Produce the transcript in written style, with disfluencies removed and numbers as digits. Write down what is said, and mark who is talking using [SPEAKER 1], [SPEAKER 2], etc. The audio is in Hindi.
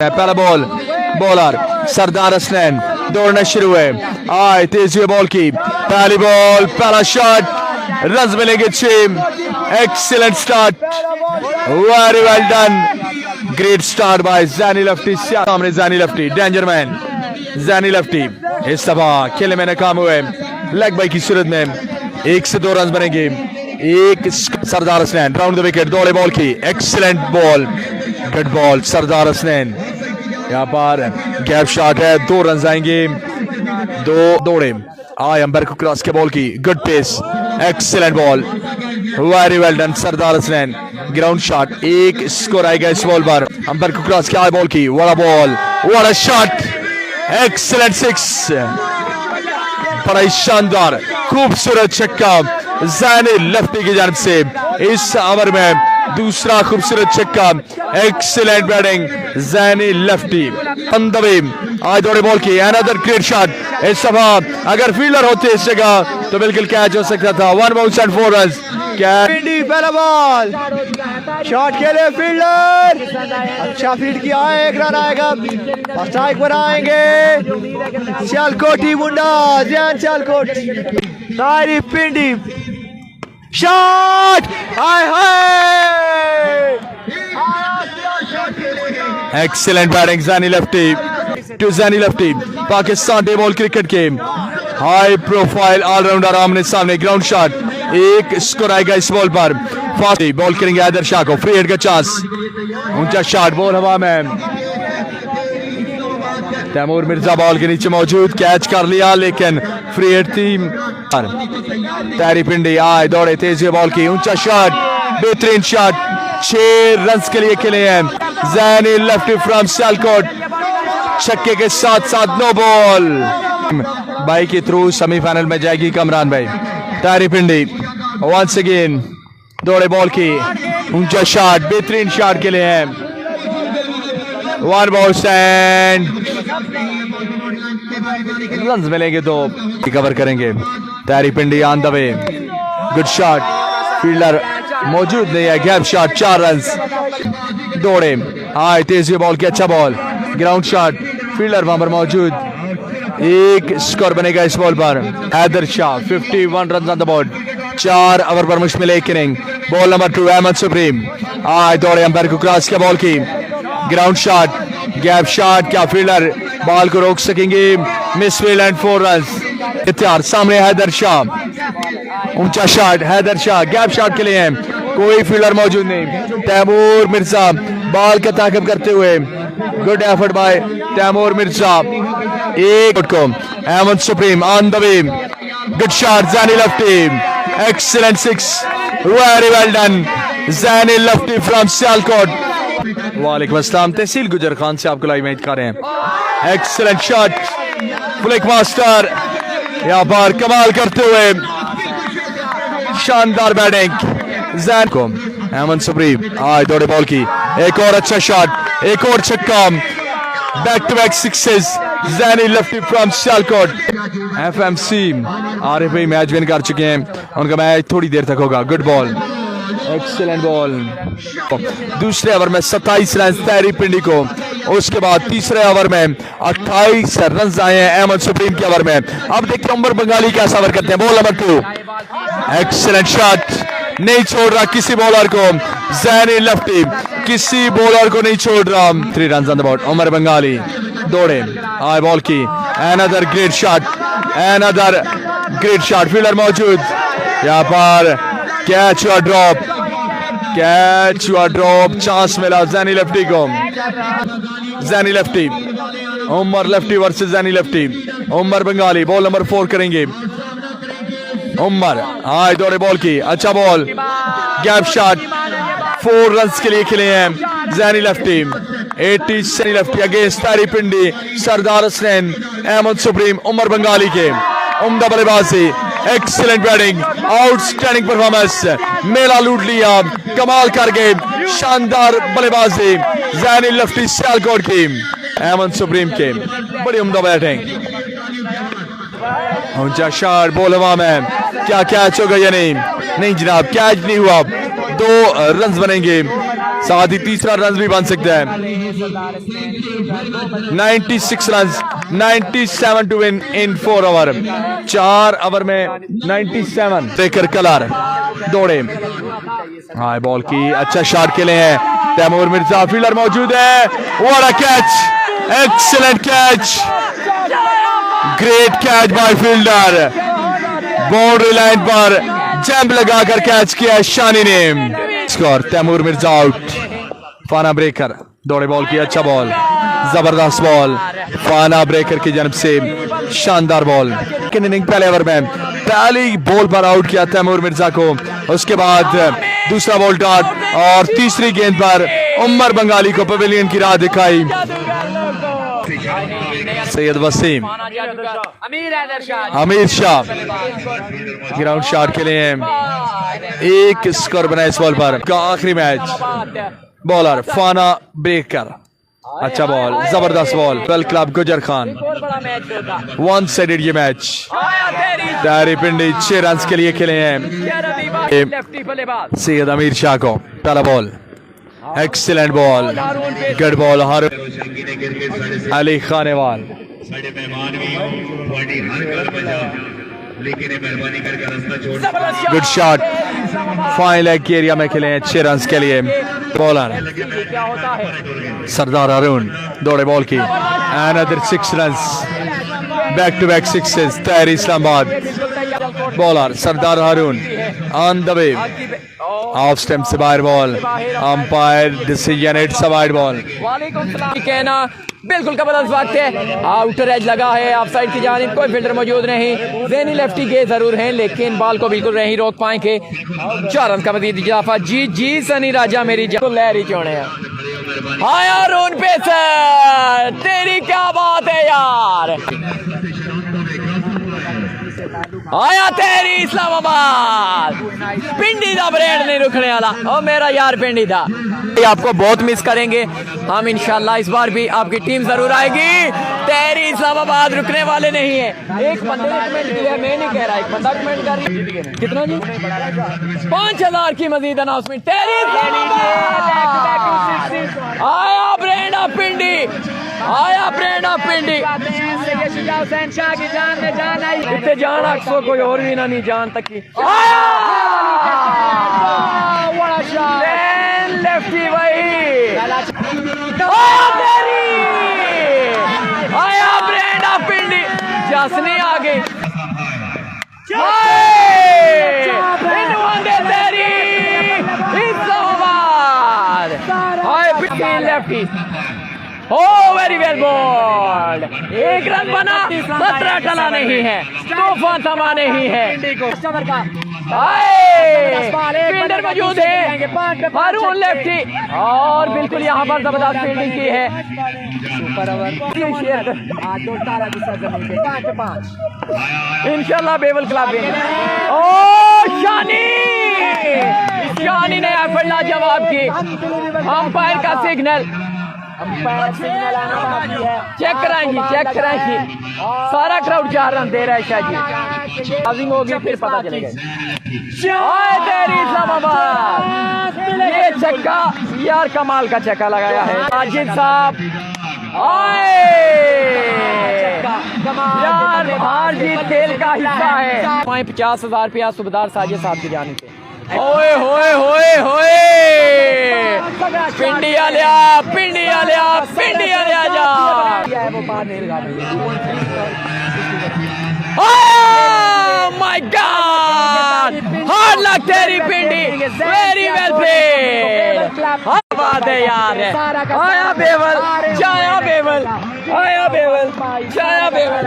[SPEAKER 1] पहला बॉल बॉलर सरदार हसनैन दौड़ना शुरू है। आए तेज हुए बॉल की पहली बॉल पहला शॉट रन मिलेंगे 6। Excellent start, very well done, great start by Zaini Lafti. सामने ज़ैनी लफ्टी, डेंजर मैन ज़ैनी लफ्टी इस दफा खेलने में नाकाम हुए। लेग बाई की सूरत में 1 से 2 रन बनेंगे। एक सरदार हसनैन राउंड द विकेट, दौड़े बॉल की, एक्सीलेंट बॉल, गुड बॉल सरदार हसनैन। यहाँ पर गैप शॉट है, 2 रन आएंगे, 2 दौड़े। आए अंपायर को क्रॉस के बॉल की, good pace, excellent ball, very well done Sardar Hasnain. Ground shot, 1 score आएगा इस बॉल पर। अंपायर को क्रॉस किया बॉल की, बड़ा बॉल, बड़ा शॉट, एक्सीलेंट 6, बड़ा शानदार खूबसूरत छक्का ज़ैनी लफ्टी की जानिब से। इस ओवर में दूसरा खूबसूरत छक्का, एक्सीलेंट बैटिंग ज़ैनी लफ्टी। आज दौड़े बॉल की, अनदर ग्रेट शॉट। इस दफा अगर फील्डर होते इस जगह तो बिल्कुल कैच हो सकता था। 1 बाउंस एंड 4 रन।
[SPEAKER 2] पहला बॉल शॉट खेले फील्डर, अच्छा फील्ड किया है, 1 रन आएगा। स्ट्राइक पर आएंगे सियालकोटी मुंडा, ज़ैन सियालकोट, सारी पिंडी शॉट, हाय हाय,
[SPEAKER 1] excellent batting Zaini Lafti to Zaini Lafti. Pakistan day ball cricket के हाई प्रोफाइल ऑलराउंडर आमने सामने। ग्राउंड शॉट, 1 स्कोर आएगा इस बॉल पर। फास्ट बॉल करेंगे हैदर शाह को, फ्री हिट का चांस, ऊंचा शॉट, बॉल हवा में। तैमूर मिर्जा बॉल के नीचे मौजूद, कैच कर लिया लेकिन फ्री हिट थी। तारी पिंडी आए दौड़े तेज बॉल की, ऊंचा शॉट, बेहतरीन शॉट, 6 रन के लिए खेले हैं ज़ैनी लफ्टी फ्रॉम सियालकोट। छक्के के साथ साथ नो बॉल भाई के थ्रू सेमीफाइनल में जाएगी कमरान भाई। तारी पिंडी वंस अगेन दौड़े बॉल की, ऊंचा शॉट, बेहतरीन शॉट के लिए हैं। 1 बॉल एंड रन मिलेंगे, 2 कवर करेंगे। तारी Pindi on the way, good shot, fielder मौजूद नहीं है, गैप शॉट, 4 रन। दौड़े आए तेज बॉल की, अच्छा बॉल, ग्राउंड शॉट, फील्डर वहां पर मौजूद, 1 स्कोर बनेगा इस बॉल पर। Haider Shah 51 run on the board. 4 over पर मुश्किल 1 inning. Ball number 2 Ahmed supreme आए दौड़े अंपायर को क्रॉस किया बॉल की, ग्राउंड शॉट, गैप शॉट, क्या फील्डर बॉल को रोक सकेंगे? Misfield and 4 run. इत्यार सामने हैदर शाह, ऊंचा shot, Haider Shah gap shot के लिए हैं, कोई फील्डर मौजूद नहीं। तैमूर मिर्जा बॉल का ताकब करते हुए, good effort by Taimur Mirza. 1 को Ahmed supreme on the way, good shot Zaini Lafti, excellent 6, very well done Zaini Lafti from Sialkot. वालेकुम अस्सलाम, तहसील गुजर खान से आपको लाइव मैच कर रहे हैं। एक्सीलेंट शॉट, फ्लिक मास्टर यहाँ पर कमाल करते हुए, शानदार बैटिंग ज़ैन को। अहमद सुप्रीम आज दौड़े बॉल की, एक और अच्छा शॉट, एक और छक्का, back to back 6 Zaini Lafti from Sialkot. FMC Arif भाई मैच विन कर चुके हैं, उनका मैच थोड़ी देर तक होगा। Good ball, excellent ball. दूसरे ओवर में 27 रन तारी पिंडी को, उसके बाद तीसरे ओवर में 28 रन आए हैं अहमद सुप्रीम के ओवर में। अब देखते हैं उमर बंगाली कैसा ओवर करते हैं। बॉल नंबर 2, एक्सीलेंट शॉट, नहीं छोड़ रहा किसी बॉलर को ज़ैनी लफ्टी, किसी बॉलर को नहीं छोड़ रहा। 3 run on the board. Umar Bengali दौड़े आए बॉल की, another great shot, another great shot, fielder मौजूद, यहाँ पर कैच हुआ ड्रॉप, कैच हुआ ड्रॉप, चांस मिला ज़ैनी लफ्टी को। Zaini Lafti, Umar Lafti versus Zaini Lafti. Umar Bengali ball number 4 करेंगे। उमर आए दौड़े बॉल की, अच्छा बॉल, गैप शॉट, 4 रन के लिए खेले हैं ज़ैनी लफ्टी। 80 ज़ैनी लफ्टी अगेंस्ट तारी पिंडी, सरदार हसनैन, अहमद सुप्रीम, उमर बंगाली के। उम्दा बल्लेबाजी, एक्सीलेंट बैटिंग, आउटस्टैंडिंग परफॉर्मेंस, मेला लूट लिया, कमाल कर गए, शानदार बल्लेबाजी ज़ैनी लफ्टी सियालकोट की, अहमद सुप्रीम के, बड़ी उम्दा बैटिंग, ऊंचा शॉट, बॉल हवा में, क्या कैच होगा या नहीं? नहीं जनाब, कैच नहीं हुआ, 2 रन बनेंगे। साथ ही तीसरा रन भी बन सकता है। 96 run, 97 to win in 4 over. 4 over में 97। ब्रेकर कलर दौड़े, हाई बॉल की अच्छा शॉट खेले हैं तैमूर मिर्जा, फील्डर मौजूद है। What a catch, excellent catch, great catch by fielder. Boundary line पर जंप लगाकर कैच किया शानी ने। Score Taimur Mirza out. फाना ब्रेकर दौड़े, बॉल की अच्छा बॉल, जबरदस्त बॉल फाना ब्रेकर की जानब से, शानदार बॉल। इनिंग पहले ओवर में पहली बॉल पर आउट किया तैमूर मिर्जा को, उसके बाद दूसरा बॉल डॉट और तीसरी गेंद पर उमर बंगाली को पवेलियन की राह दिखाई। सैयद वसीम, अमीर शाह ग्राउंड शॉट के लिए एक स्कोर बना इस बॉल पर का आखिरी मैच। बॉलर फाना ब्रेकर, अच्छा बॉल, जबरदस्त बॉल। वेल क्लब गुजर खान, 1 साइडेड ये मैच। तारी पिंडी 6 रन के लिए खेले हैं। सैयद अमीर शाह को पहला ball, excellent ball, good ball. हर Ali Khanewal, good shot, fine leg के एरिया में खेले हैं 6 रन के लिए। बॉलर सरदार अरुण दौड़े, बॉल की another 6 run, back to back 6 तैयारी Islamabad. Bowler Sardar Arun on the way, off stump से बाहर ball, umpire decision it's a wide ball.
[SPEAKER 3] कहना बिल्कुल जबरदस्त वक्त है, आउटर एज लगा है ऑफ साइड की जानिब, कोई फील्डर मौजूद नहीं। ज़ेनी लेफ्टी गए जरूर हैं लेकिन बॉल को बिल्कुल नहीं रोक पाएंगे। 4 रन का मजीद इजाफा। जी जी सनी राजा मेरी लहरी चौड़े हैं। हाँ यार उन पे सर, तेरी क्या बात है यार, आया तेरी इस्लामाबाद। पिंडी दा ब्रेड नहीं रुकने वाला, ओ मेरा यार पिंडी था। आपको बहुत मिस करेंगे हम, इंशाल्लाह इस बार भी आपकी टीम जरूर आएगी। तेरी इस्लामाबाद रुकने वाले नहीं है। एक बंदे ने कमेंट किया, मैं नहीं कह रहा, एक बंदा कमेंट कर रहा। कितना जी? 5000 की मजीद अनाउंसमेंट। तेरी आया ब्रेड ऑफ पिंडी, आया ब्रेड ऑफ पिंडी। इतने जान अक्सर कोई और भी ना नहीं जान तक की। लेफ्टी वही आया ब्रेड ऑफ पिंडी, जसनी आ गई। लेफ्टी, ओ वेरी वेल बॉल्ड। 1 रन बना, 17 टला नहीं है, तूफान थमा नहीं है। फील्डर मौजूद है हारून लेफ्टी, और बिल्कुल यहाँ पर जबरदस्त फील्डिंग की है। इंशाल्लाह बेवल क्लब। ओ शानी, शानी ने एफर्ट लाजवाब की। अंपायर का सिग्नल, चेक कराएंगी, चेक कराएंगी। सारा क्राउड 4 रन दे रहा है शाह जी। बाजिंग होगी फिर पता चलेगा। तेरी इस्लामाबाद, ये छक्का यार कमाल का छक्का लगाया है माजिद साहब। यार हार जीत खेल का हिस्सा है। 50,000 रुपया सुबेदार साजिद साहब की जाने से। ओए होए होए होए, पिंडी आलिया, पिंडी आलिया, पिंडी आलिया जा। Oh my God! Hard luck तेरी पिंडी, very well played। बात है यार, आया बेवल, जाया बेवल, आया बेवल, जाया बेवल।